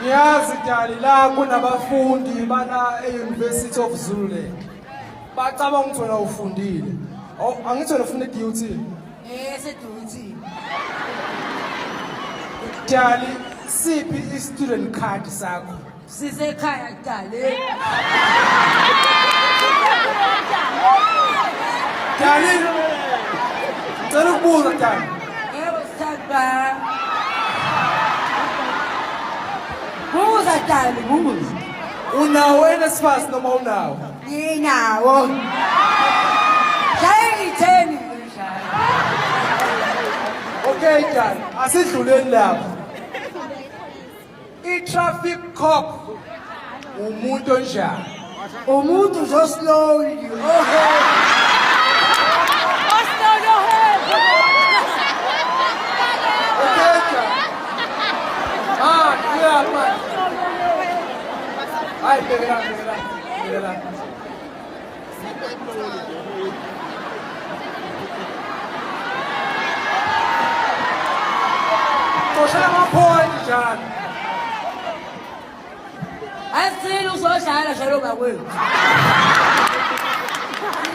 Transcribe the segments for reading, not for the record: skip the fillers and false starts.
Ngiyazi Dali la kunabafundi bala e-University of Zululand. Bacabanga ukuthi wena ufundile. Angithi wena ufuna i-duty. Seduty. Dali, siphi i-student card sakho? Sisekhaya Dali. Dali, ngicela ukubuza Dali. Yebo sithanda. Buza Dali, buza. Unawo NSFAS noma unawo? Nginawo. Shayitheni ngishaya. Okay Dali, asidluleni lapho. I-traffic cop umuntu onjani? Umuntu zo slowly. Ay, bebela. Koshela amaphoyinti njani? Asini uzodlala njalo bakwethu.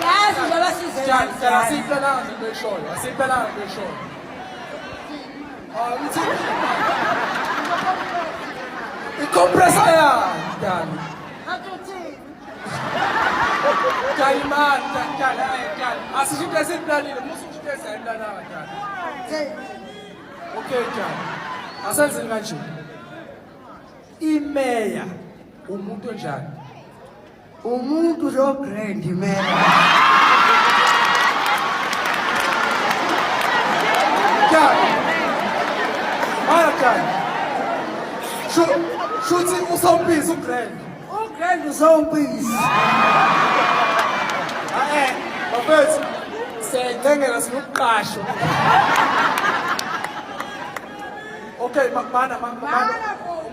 Yazi njengoba sizela. Asiphelanga ngeshoyo. Ngithi i-compressor yakho, Dali. Dali man, Dali. Asishintshe esiplanile, musishintshe esiplananga, Dali. Okay, Dali. Asenzeni kanje. Imeya umuntu onjani? Umuntu lo grand man. Dali. Dali. Shuthi usompisi uGrand. uGrand usompisi. Bafethu, siyayithengela sinokuqasho. Okay, mana.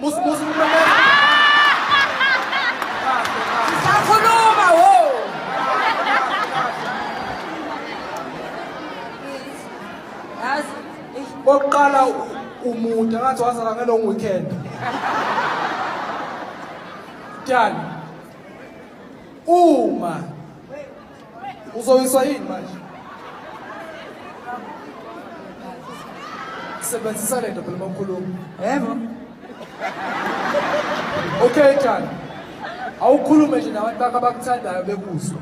Musu kumamela. Sisakhuluma wo. Yazi, Boqala umuntu ngathi wazala ngelong weekend. Dali. Uma uzoyiswa yini manje? Sebenzisa lento phela makhuluma. Yebo. Okay, Dali. Awukhulume nje nabantu bakho abakuthandayo bekuzwa.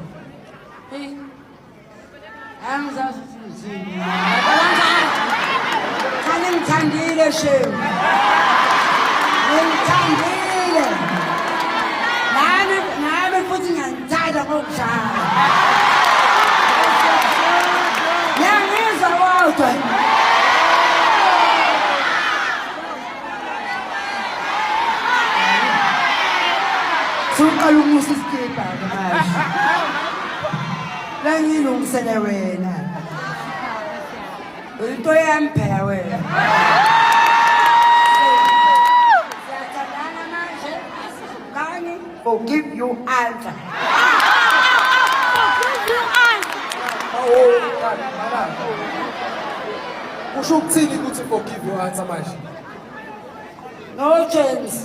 Angizazi ukuthi Khani ngithandile shehu. Ngithandile. Nami futhi ngiyangithanda ngokushaya. Ngiyangizwa kodwa. Suqala umusa iskipa manje. La ngilungisele wena. Into yami phela wena. Siyathandana manje. Kani forgive you answer. Kusho ukuthini ukuthi forgive you answer manje? No chance.